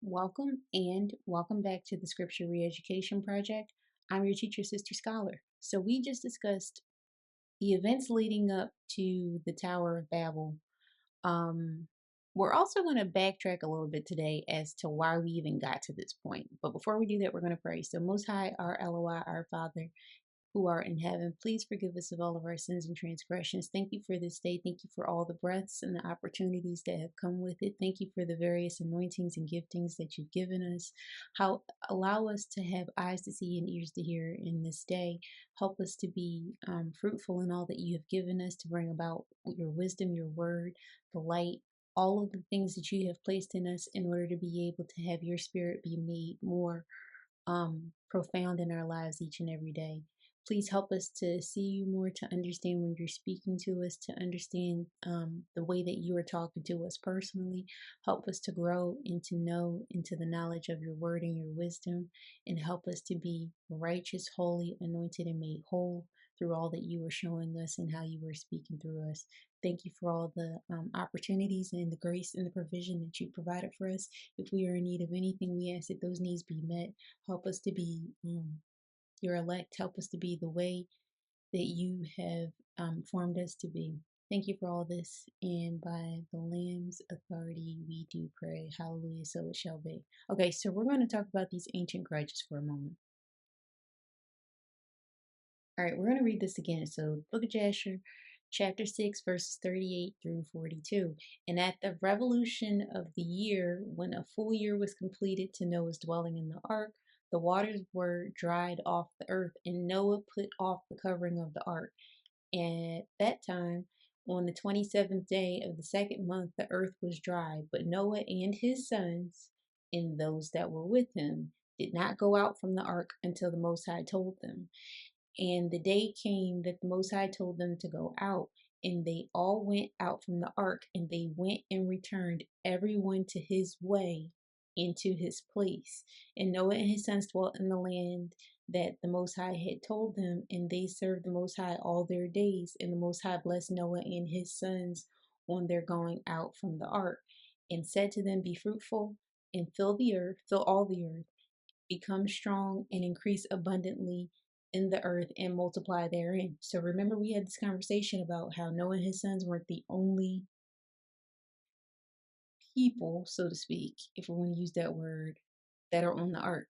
Welcome back to the Scripture Reeducation Project. I'm your teacher, Sister Scholar. So we just discussed the events leading up to the Tower of Babel. Um, we're also going to backtrack a little bit today as to why we even got to this point. But before we do that, we're going to pray. So Most High, our Eloi, our Father, who art in heaven, please forgive us of all of our sins and transgressions. Thank you for this day. Thank you for all the breaths and the opportunities that have come with it. Thank you for the various anointings and giftings that you've given us. How allow us to have eyes to see and ears to hear in this day. Help us to be fruitful in all that you have given us, to bring about your wisdom, your word, the light, all of the things that you have placed in us in order to be able to have your spirit be made more profound in our lives each and every day. Please help us to see you more, to understand when you're speaking to us, to understand the way that you are talking to us personally. Help us to grow and to know into the knowledge of your word and your wisdom, and help us to be righteous, holy, anointed, and made whole through all that you are showing us and how you are speaking through us. Thank you for all the opportunities and the grace and the provision that you provided for us. If we are in need of anything, we ask that those needs be met. Help us to be your elect. Help us to be the way that you have formed us to be. Thank you for all this, and by the Lamb's authority we do pray. Hallelujah, so it shall be. Okay, so we're going to talk about these ancient grudges for a moment. All right, we're going to read this again. So, Book of Jasher, chapter 6, verses 38 through 42. And at the revolution of the year, when a full year was completed to Noah's dwelling in the ark, the waters were dried off the earth, and Noah put off the covering of the ark. And at that time, on the 27th day of the second month, the earth was dry. But Noah and his sons and those that were with him did not go out from the ark until the Most High told them. And the day came that the Most High told them to go out, and they all went out from the ark, and they went and returned, everyone to his way into his place. And Noah and his sons dwelt in the land that the Most High had told them, and they served the Most High all their days. And the Most High blessed Noah and his sons on their going out from the ark, and said to them, be fruitful, and fill the earth, fill all the earth, become strong, and increase abundantly in the earth, and multiply therein. So remember, we had this conversation about how Noah and his sons weren't the only people, so to speak, if we want to use that word, that are on the ark.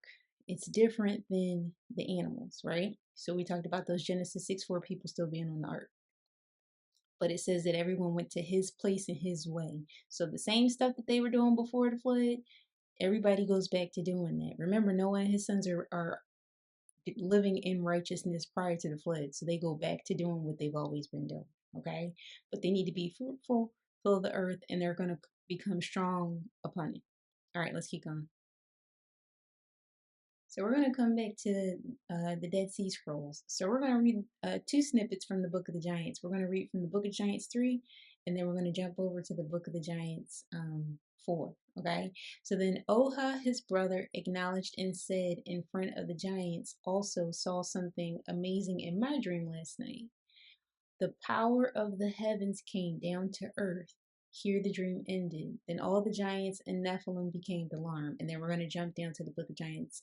It's different than the animals, right? So we talked about those Genesis 6:4 people still being on the ark. But it says that everyone went to his place and his way. So the same stuff that they were doing before the flood, everybody goes back to doing that. Remember, Noah and his sons are living in righteousness prior to the flood. So they go back to doing what they've always been doing. Okay. But they need to be fruitful, fill the earth, and they're going to become strong upon it. All right, let's keep going. So we're going to come back to the Dead Sea Scrolls. So we're going to read two snippets from the Book of the Giants. We're going to read from the Book of Giants 3, and then we're going to jump over to the Book of the Giants 4. Okay. So then Oha, his brother, acknowledged and said in front of the giants, also saw something amazing in my dream last night. The power of the heavens came down to earth. Here the dream ended. Then all the giants and Nephilim became alarmed. And then we're going to jump down to the Book of Giants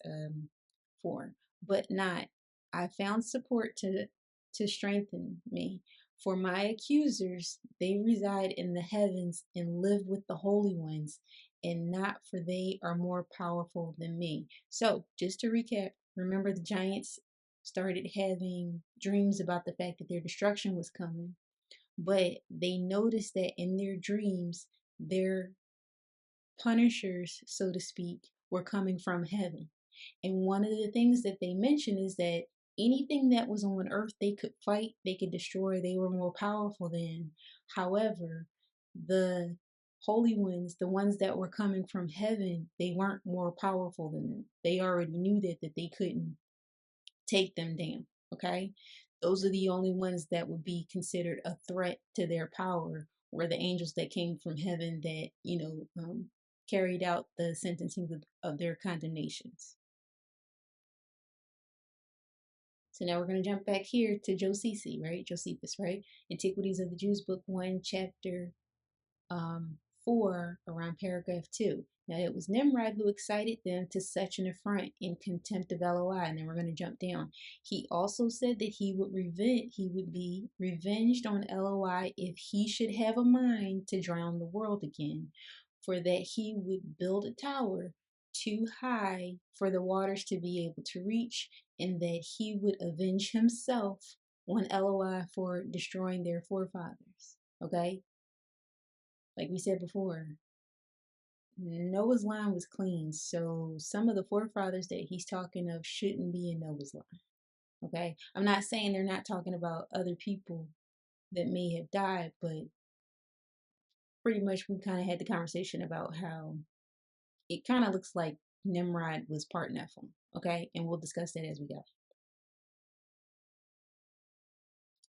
4. But not. I found support to strengthen me. For my accusers, they reside in the heavens and live with the holy ones, and not for they are more powerful than me. So, just to recap, remember the giants started having dreams about the fact that their destruction was coming, but they noticed that in their dreams, their punishers, so to speak, were coming from heaven. And one of the things that they mentioned is that anything that was on earth they could fight, they could destroy, they were more powerful than. However, the holy ones, the ones that were coming from heaven, they weren't more powerful than them. They already knew that they couldn't take them down. Okay, those are the only ones that would be considered a threat to their power, were the angels that came from heaven that carried out the sentencing of their condemnations. So now we're going to jump back here to Josephus, right? Antiquities of the Jews, book 1, chapter 4, around paragraph 2. Now, it was Nimrod who excited them to such an affront in contempt of LOI. And then we're going to jump down. He also said that he would be revenged on LOI if he should have a mind to drown the world again, for that he would build a tower too high for the waters to be able to reach, and that he would avenge himself on LOI for destroying their forefathers. Okay? Like we said before, Noah's line was clean, so some of the forefathers that he's talking of shouldn't be in Noah's line. Okay? I'm not saying they're not talking about other people that may have died, but pretty much we kind of had the conversation about how it kind of looks like Nimrod was part Nephilim. Okay? And we'll discuss that as we go.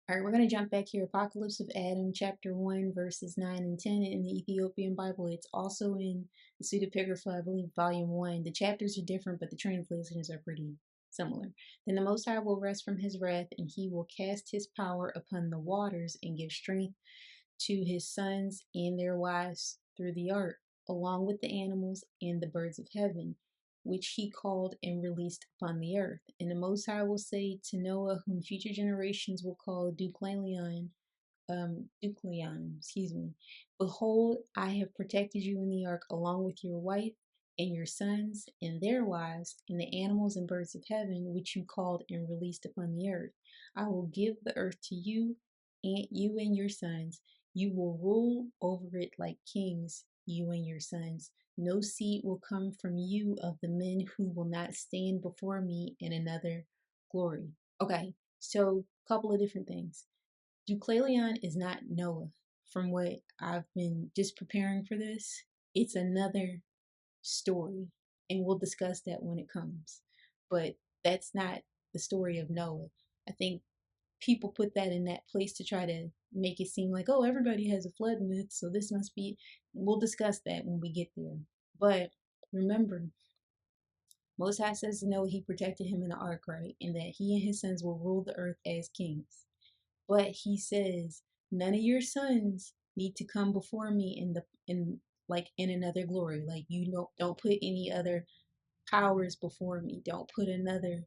All right, we're going to jump back here. Apocalypse of Adam, chapter 1, verses 9 and 10 in the Ethiopian Bible. It's also in the Pseudepigrapha, I believe, volume 1. The chapters are different, but the translations are pretty similar. Then the Most High will rest from his wrath, and he will cast his power upon the waters and give strength to his sons and their wives through the ark, along with the animals and the birds of heaven, which he called and released upon the earth. And the Most High will say to Noah, whom future generations will call Deucalion, behold, I have protected you in the ark along with your wife and your sons and their wives and the animals and birds of heaven, which you called and released upon the earth. I will give the earth to you and your sons. You will rule over it like kings, you and your sons. No seed will come from you of the men who will not stand before me in another glory. Okay, so a couple of different things. Deucalion is not Noah. From what I've been just preparing for this, it's another story, and we'll discuss that when it comes. But that's not the story of Noah. I think people put that in that place to try to make it seem like, oh, everybody has a flood myth, so this must be. We'll discuss that when we get there. But remember, Most High says to Noah he protected him in the ark, right? And that he and his sons will rule the earth as kings. But he says, none of your sons need to come before me in another glory. Like, you don't put any other powers before me. Don't put another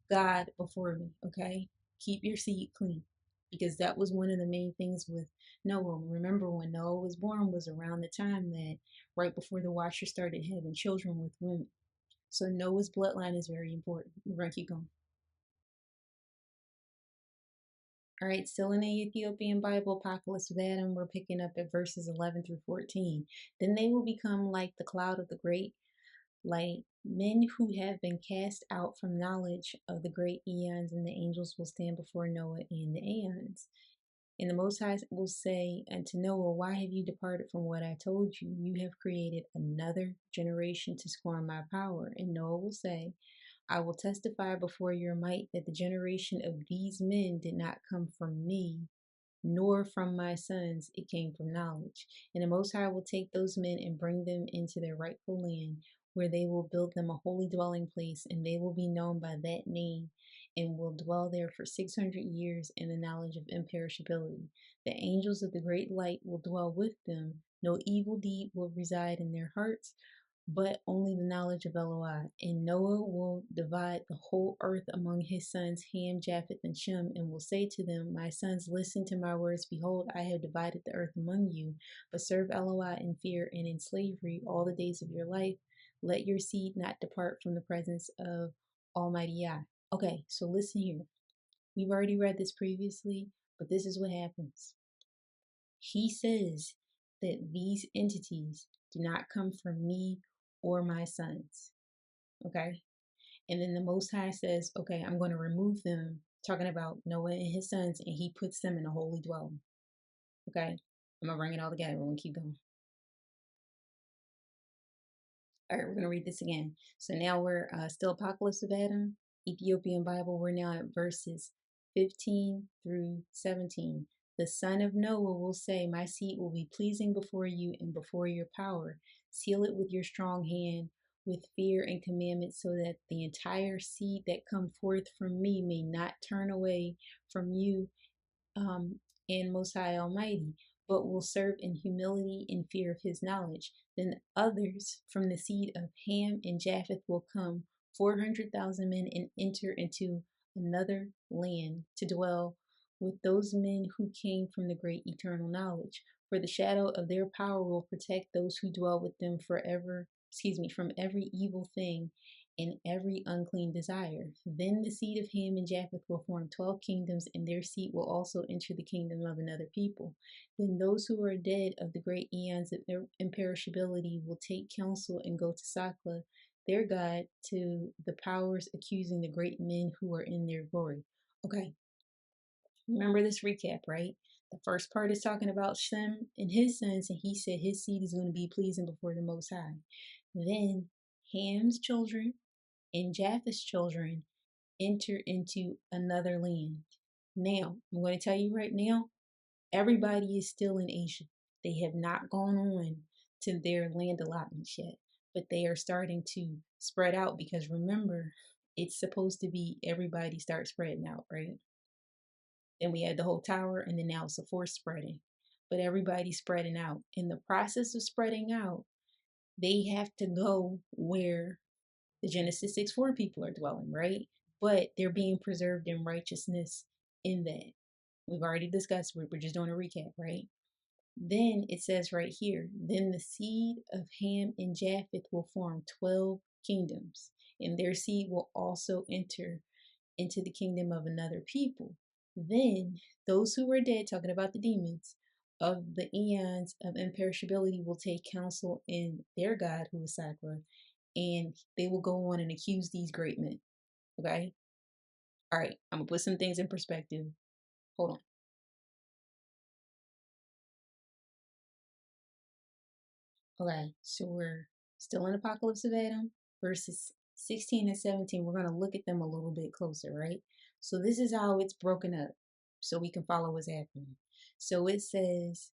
God before me, okay? Keep your seed clean. Because that was one of the main things with Noah. Remember, when Noah was born was around the time that right before the Watchers started having children with women. So Noah's bloodline is very important. We're going to keep going. All right, still in the Ethiopian Bible, Apocalypse of Adam, we're picking up at verses 11 through 14. Then they will become like the cloud of the great light, men who have been cast out from knowledge of the great eons, and the angels will stand before Noah in the aeons. And the Most High will say unto Noah, why have you departed from what I told you? You have created another generation to scorn my power. And Noah will say, I will testify before your might that the generation of these men did not come from me, nor from my sons, it came from knowledge. And the Most High will take those men and bring them into their rightful land, where they will build them a holy dwelling place, and they will be known by that name, and will dwell there for 600 years in the knowledge of imperishability. The angels of the great light will dwell with them. No evil deed will reside in their hearts, but only the knowledge of Eloi. And Noah will divide the whole earth among his sons Ham, Japheth, and Shem, and will say to them, my sons, listen to my words. Behold, I have divided the earth among you, but serve Eloi in fear and in slavery all the days of your life. Let your seed not depart from the presence of Almighty Yah. Okay, so listen here. We've already read this previously, but this is what happens. He says that these entities do not come from me or my sons. Okay? And then the Most High says, okay, I'm going to remove them, talking about Noah and his sons, and he puts them in a holy dwelling. Okay? I'm going to bring it all together. We're going to keep going. All right, we're going to read this again. So now we're still Apocalypse of Adam, Ethiopian Bible. We're now at verses 15 through 17. The son of Noah will say, my seed will be pleasing before you and before your power. Seal it with your strong hand, with fear and commandment, so that the entire seed that come forth from me may not turn away from you, and Most High Almighty, but will serve in humility and fear of his knowledge. Then others from the seed of Ham and Japheth will come, 400,000 men, and enter into another land to dwell with those men who came from the great eternal knowledge. For the shadow of their power will protect those who dwell with them forever, from every evil thing and every unclean desire. Then the seed of Ham and Japheth will form 12 kingdoms, and their seed will also enter the kingdom of another people. Then those who are dead of the great eons of imperishability will take counsel and go to Sakla, their God, to the powers accusing the great men who are in their glory. Okay, remember this recap, right? The first part is talking about Shem and his sons, and he said his seed is going to be pleasing before the Most High. Then Ham's children and Japheth's children enter into another land. Now, I'm going to tell you right now, everybody is still in Asia. They have not gone on to their land allotments yet, but they are starting to spread out because remember, it's supposed to be everybody start spreading out, right? Then we had the whole tower, and then now it's a force spreading. But everybody's spreading out. In the process of spreading out, they have to go where the Genesis 6:4 people are dwelling, right? But they're being preserved in righteousness in that. We've already discussed, we're just doing a recap, right? Then it says right here, then the seed of Ham and Japheth will form 12 kingdoms, and their seed will also enter into the kingdom of another people. Then those who were dead, talking about the demons, of the eons of imperishability will take counsel in their God, who is Sakra, and they will go on and accuse these great men. Okay? All right, I'm going to put some things in perspective. Hold on. Okay, so we're still in Apocalypse of Adam, verses 16 and 17. We're going to look at them a little bit closer, right? So this is how it's broken up so we can follow what's happening. So it says,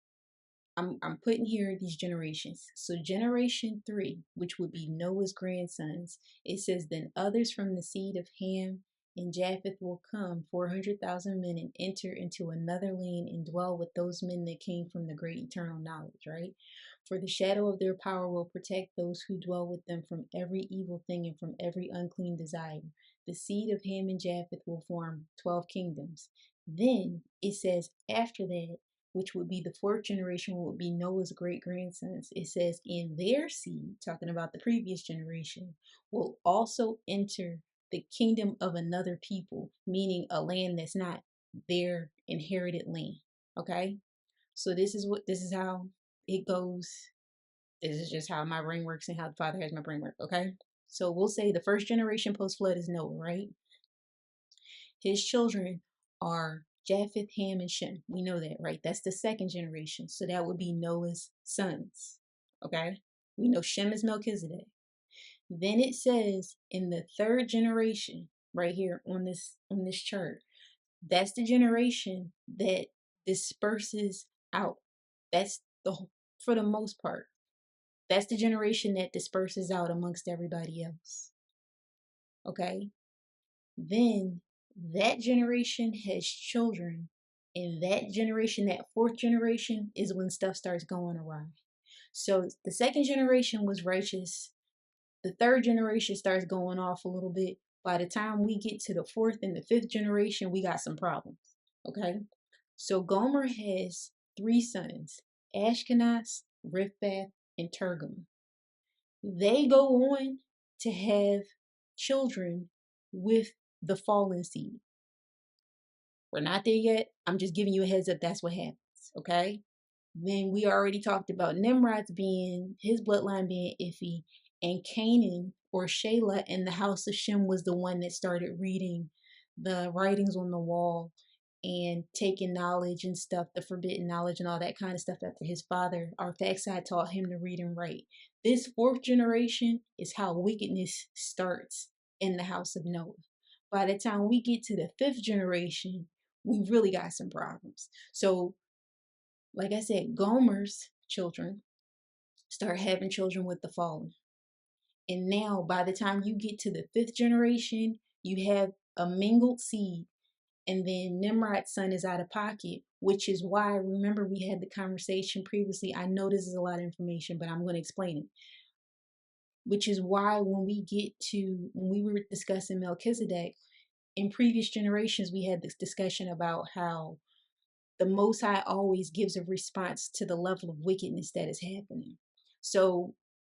I'm putting here these generations. So generation 3, which would be Noah's grandsons, it says, then others from the seed of Ham and Japheth will come, 400,000 men, and enter into another land and dwell with those men that came from the great eternal knowledge, right? For the shadow of their power will protect those who dwell with them from every evil thing and from every unclean desire. The seed of Ham and Japheth will form 12 kingdoms. Then it says, after that, which would be the fourth generation, would be Noah's great grandsons. It says, in their seed, talking about the previous generation, will also enter the kingdom of another people, meaning a land that's not their inherited land. Okay? So this is how it goes. This is just how my brain works and how the Father has my brain work. Okay? So we'll say the first generation post flood is Noah, right? His children are Japheth, Ham, and Shem. We know that, right? That's the second generation. So that would be Noah's sons. Okay? We know Shem is Melchizedek. Then it says in the third generation, right here on this chart, that's the generation that disperses out. That's for the most part. That's the generation that disperses out amongst everybody else. Okay? Then that generation has children, and that generation, that fourth generation, is when stuff starts going awry. So the second generation was righteous. The third generation starts going off a little bit. By the time we get to the fourth and the fifth generation, we got some problems. Okay? So Gomer has 3 sons, Ashkenaz, Riphath, and Tergum. They go on to have children with the fallen seed. We're not there yet. I'm just giving you a heads up. That's what happens. Okay. Then we already talked about Nimrod's his bloodline being iffy, and Canaan or Shelah in the house of Shem was the one that started reading the writings on the wall and taking knowledge and stuff, the forbidden knowledge and all that kind of stuff after his father, Arphaxad, taught him to read and write. This fourth generation is how wickedness starts in the house of Noah. By the time we get to the fifth generation, we really got some problems. So, like I said, Gomer's children start having children with the fallen. And now, by the time you get to the fifth generation, you have a mingled seed. And then Nimrod's son is out of pocket, which is why, remember, we had the conversation previously. I know this is a lot of information, but I'm going to explain it. Which is why when we were discussing Melchizedek, in previous generations, we had this discussion about how the Most High always gives a response to the level of wickedness that is happening. So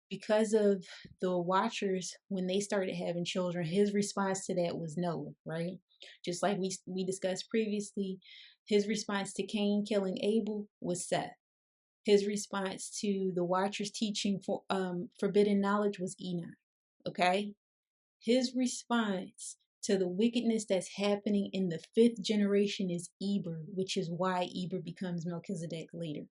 because of the Watchers, when they started having children, his response to that was no, right? Just like we discussed previously, his response to Cain killing Abel was Seth. His response to the Watchers teaching for forbidden knowledge was Enoch. Okay? His response to the wickedness that's happening in the fifth generation is Eber, which is why Eber becomes Melchizedek later.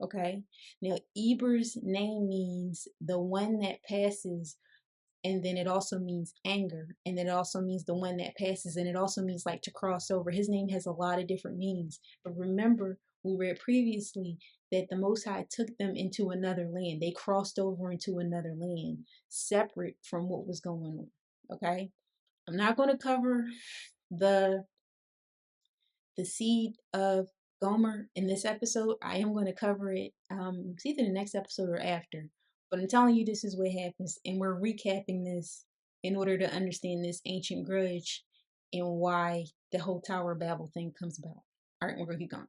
Okay? Now, Eber's name means the one that passes, and then it also means anger, and then it also means the one that passes, and it also means like to cross over. His name has a lot of different meanings. But remember, we read previously that the Most High took them into another land. They crossed over into another land, separate from what was going on. Okay? I'm not going to cover the seed of Gomer in this episode. I am going to cover it. It's either the next episode or after. But I'm telling you, this is what happens, and we're recapping this in order to understand this ancient grudge and why the whole Tower of Babel thing comes about. All right, we're going to keep going.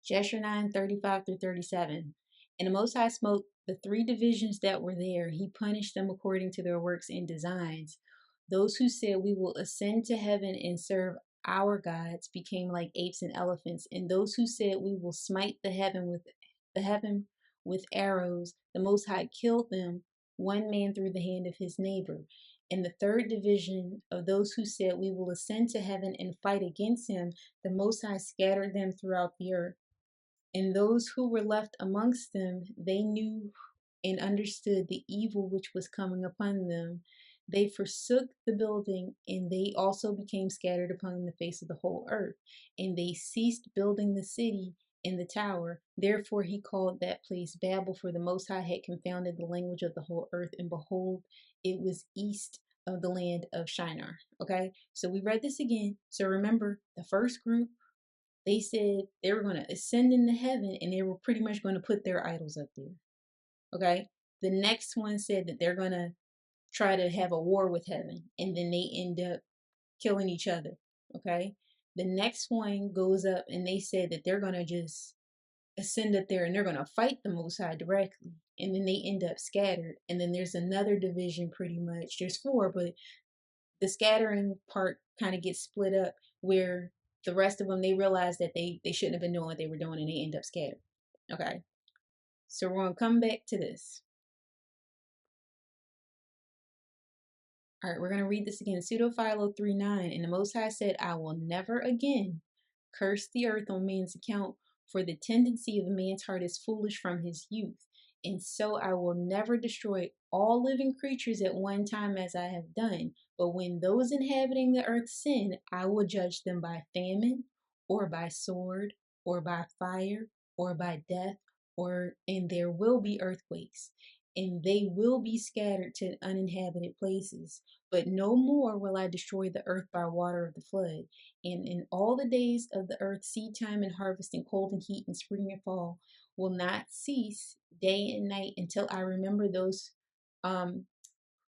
Jasher 9:35 through 37. And the Most High smote the three divisions that were there. He punished them according to their works and designs. Those who said, "We will ascend to heaven and serve our gods," became like apes and elephants. And those who said, "We will smite the heaven with arrows," the Most High killed them, one man through the hand of his neighbor. And the third division of those who said, "We will ascend to heaven and fight against him," the Most High scattered them throughout the earth. And those who were left amongst them, they knew and understood the evil which was coming upon them. They forsook the building, and they also became scattered upon the face of the whole earth. And they ceased building the city and the tower. Therefore he called that place Babel, for the Most High had confounded the language of the whole earth. And behold, it was east of the land of Shinar. Okay, so we read this again. So remember, the first group, they said they were going to ascend into heaven, and they were pretty much going to put their idols up there. Okay. The next one said that they're going to try to have a war with heaven, and then they end up killing each other. Okay. The next one goes up, and they said that they're going to just ascend up there and they're going to fight the Most High directly. And then they end up scattered. And then there's another division, pretty much. There's four, but the scattering part kind of gets split up, where the rest of them, they realize that they shouldn't have been doing what they were doing, and they end up scattered. Okay. So we're going to come back to this. All right, we're going to read this again. Pseudo-Philo 3:9. And the Most High said, "I will never again curse the earth on man's account, for the tendency of man's heart is foolish from his youth. And so I will never destroy all living creatures at one time as I have done. But when those inhabiting the earth sin, I will judge them by famine, or by sword, or by fire, or by death, and there will be earthquakes, and they will be scattered to uninhabited places. But no more will I destroy the earth by water of the flood. And in all the days of the earth, seed time and harvest, and cold and heat, and spring and fall will not cease day and night, until I remember those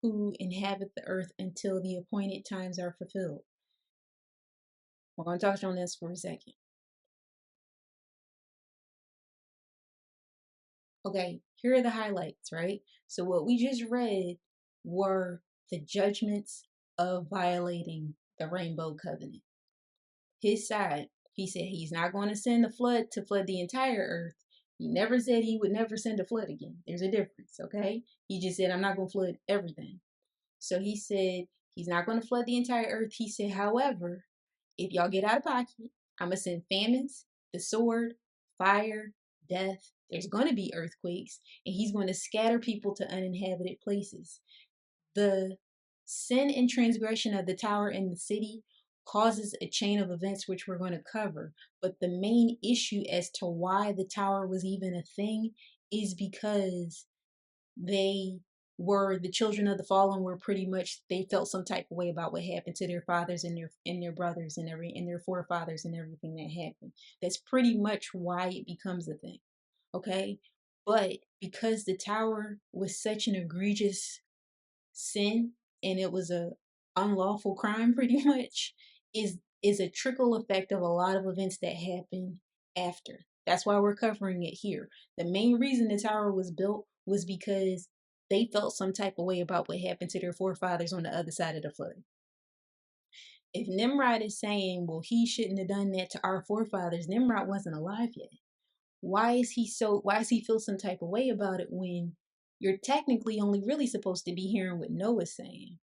who inhabit the earth, until the appointed times are fulfilled." We're going to touch on this for a second. Okay, here are the highlights, right? So what we just read were the judgments of violating the Rainbow Covenant. His side, he said he's not going to send a flood to flood the entire earth. He never said he would never send a flood again. There's a difference, okay? He just said, "I'm not going to flood everything." So he said he's not going to flood the entire earth. He said, however, if y'all get out of pocket, I'm going to send famines, the sword, fire, death. There's going to be earthquakes, and he's going to scatter people to uninhabited places. The sin and transgression of the tower and the city causes a chain of events which we're going to cover. But the main issue as to why the tower was even a thing is because they were the children of the fallen were pretty much, they felt some type of way about what happened to their fathers and their brothers and their forefathers and everything that happened. That's pretty much why it becomes a thing. Okay? But because the tower was such an egregious sin, and it was a unlawful crime pretty much, is a trickle effect of a lot of events that happen after. That's why we're covering it here. The main reason the tower was built was because they felt some type of way about what happened to their forefathers on the other side of the flood. If Nimrod is saying, well, he shouldn't have done that to our forefathers, Nimrod wasn't alive yet. Why does he feel some type of way about it when you're technically only really supposed to be hearing what Noah's saying?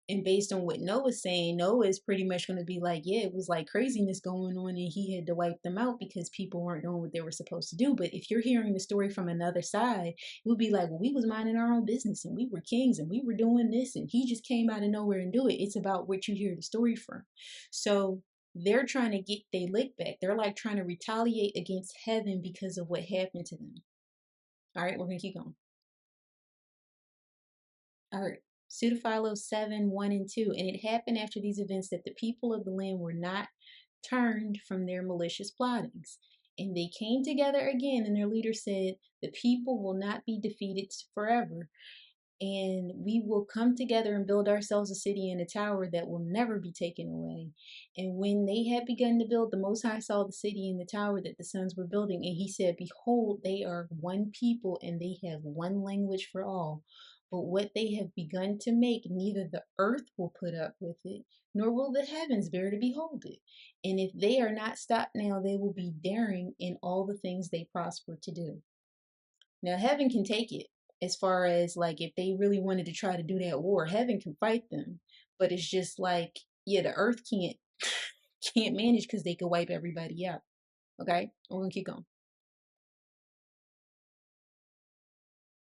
And based on what Noah's saying, Noah is pretty much going to be like, yeah, it was like craziness going on and he had to wipe them out because people weren't doing what they were supposed to do. But if you're hearing the story from another side, it would be like, well, we was minding our own business and we were kings and we were doing this and he just came out of nowhere and do it. It's about what you hear the story from. So they're trying to get their lick back. They're like trying to retaliate against heaven because of what happened to them. All right, we're going to keep going. All right. Pseudophilo 7, 1 and 2. And it happened after these events that the people of the land were not turned from their malicious plottings. And they came together again, and their leader said, the people will not be defeated forever, and we will come together and build ourselves a city and a tower that will never be taken away. And when they had begun to build, the Most High saw the city and the tower that the sons were building, and he said, behold, they are one people, and they have one language for all. But what they have begun to make, neither the earth will put up with it, nor will the heavens bear to behold it. And if they are not stopped now, they will be daring in all the things they prosper to do. Now, heaven can take it as far as like if they really wanted to try to do that war, heaven can fight them. But it's just like, yeah, the earth can't can't manage because they could wipe everybody out. Okay, we're gonna keep going.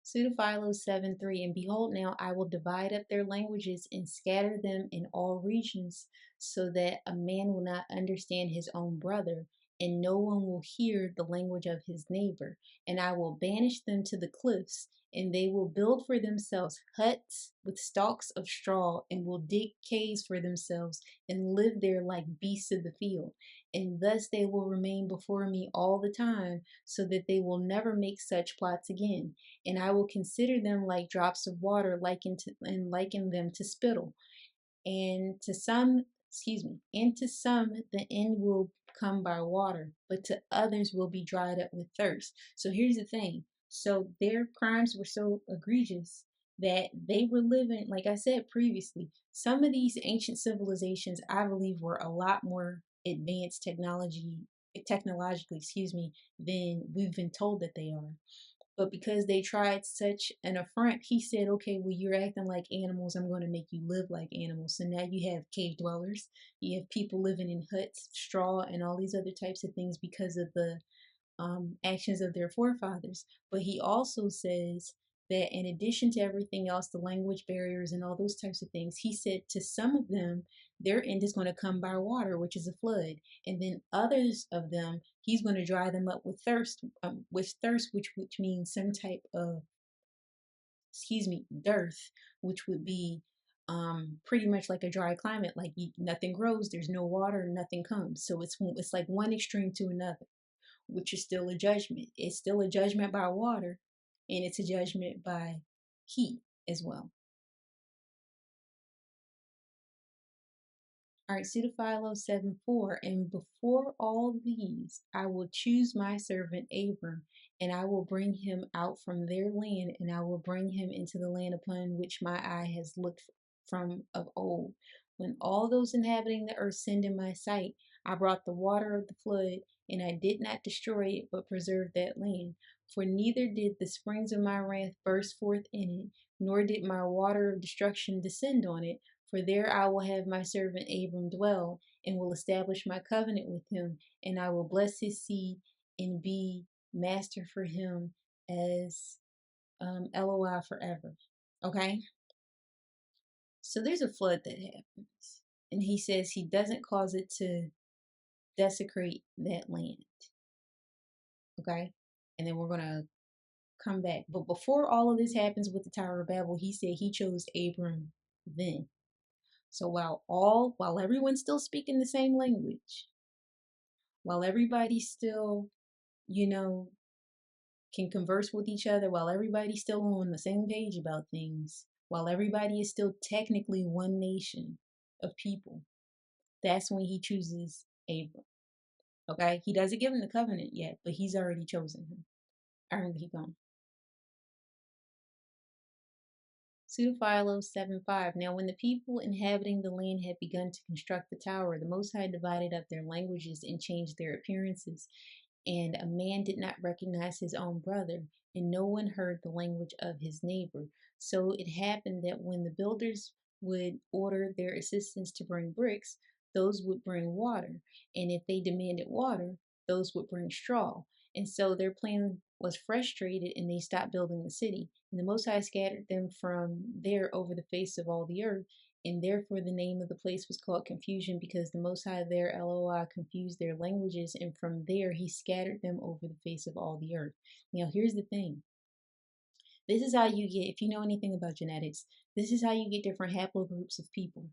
Pseudophilo 7:3, and behold, now I will divide up their languages and scatter them in all regions, so that a man will not understand his own brother, and no one will hear the language of his neighbor. And I will banish them to the cliffs, and they will build for themselves huts with stalks of straw, and will dig caves for themselves, and live there like beasts of the field. And thus they will remain before me all the time, so that they will never make such plots again. And I will consider them like drops of water, and liken them to spittle. And to some, and to some the end will come by water, but to others will be dried up with thirst. So here's the thing. So their crimes were so egregious that they were living, like I said previously, some of these ancient civilizations, I believe, were a lot more advanced technologically, than we've been told that they are. But because they tried such an affront, he said, okay, well, you're acting like animals. I'm going to make you live like animals. So now you have cave dwellers. You have people living in huts, straw, and all these other types of things because of the actions of their forefathers. But he also says that in addition to everything else, the language barriers and all those types of things, he said to some of them, their end is going to come by water, which is a flood. And then others of them, he's going to dry them up with thirst, which means some type of, dearth, which would be pretty much like a dry climate, like nothing grows, there's no water, nothing comes. So it's like one extreme to another, which is still a judgment. It's still a judgment by water, and it's a judgment by heat as well. All right, Pseudophilo 7:4, and before all these I will choose my servant Abram, and I will bring him out from their land, and I will bring him into the land upon which my eye has looked from of old. When all those inhabiting the earth sinned in my sight, I brought the water of the flood, and I did not destroy it, but preserved that land. For neither did the springs of my wrath burst forth in it, nor did my water of destruction descend on it. For there I will have my servant Abram dwell, and will establish my covenant with him, and I will bless his seed and be master for him as Eloi forever. Okay? So there's a flood that happens. And he says he doesn't cause it to desecrate that land. Okay? And then we're going to come back. But before all of this happens with the Tower of Babel, he said he chose Abram then. So while everyone's still speaking the same language, while everybody still, you know, can converse with each other, while everybody's still on the same page about things, while everybody is still technically one nation of people, that's when he chooses Abram. Okay? He doesn't give him the covenant yet, but he's already chosen him. All right, keep going. Pseudophilo 7:5. Now, when the people inhabiting the land had begun to construct the tower, the Most High divided up their languages and changed their appearances. And a man did not recognize his own brother, and no one heard the language of his neighbor. So it happened that when the builders would order their assistants to bring bricks, those would bring water. And if they demanded water, those would bring straw. And so their plan was frustrated and they stopped building the city. And the Most High scattered them from there over the face of all the earth. And therefore the name of the place was called Confusion, because the Most High there, Eloi, confused their languages, and from there he scattered them over the face of all the earth. Now here's the thing. This is how you get, if you know anything about genetics, this is how you get different haplogroups of people.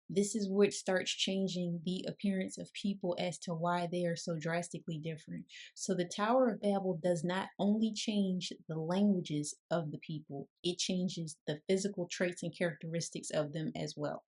This is what starts changing the appearance of people as to why they are so drastically different. So the Tower of Babel does not only change the languages of the people, it changes the physical traits and characteristics of them as well.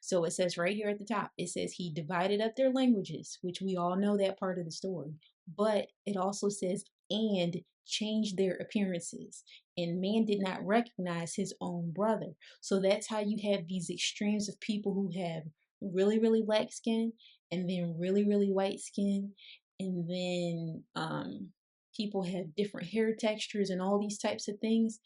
So it says right here at the top, it says he divided up their languages, which we all know that part of the story. But it also says, and changed their appearances. And man did not recognize his own brother. So that's how you have these extremes of people who have really, really black skin, and then really, really white skin. And then people have different hair textures and all these types of things.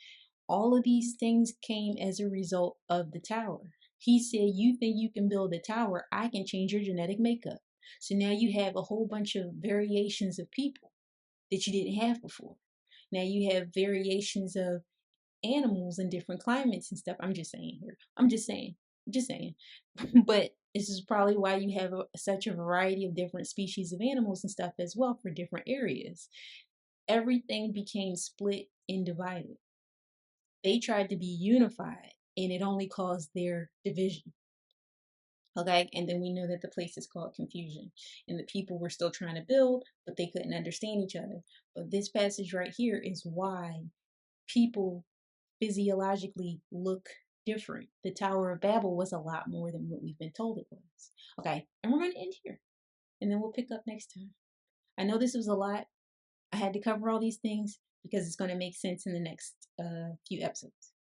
All of these things came as a result of the tower. He said, you think you can build a tower, I can change your genetic makeup. So now you have a whole bunch of variations of people that you didn't have before. Now you have variations of animals in different climates and stuff. I'm just saying here. I'm just saying. But this is probably why you have such a variety of different species of animals and stuff as well for different areas. Everything became split and divided. They tried to be unified, and it only caused their division. Okay, and then we know that the place is called Confusion, and the people were still trying to build, but they couldn't understand each other. But this passage right here is why people physiologically look different. The Tower of Babel was a lot more than what we've been told it was. Okay, and we're going to end here, and then we'll pick up next time. I know this was a lot. I had to cover all these things because it's going to make sense in the next few episodes.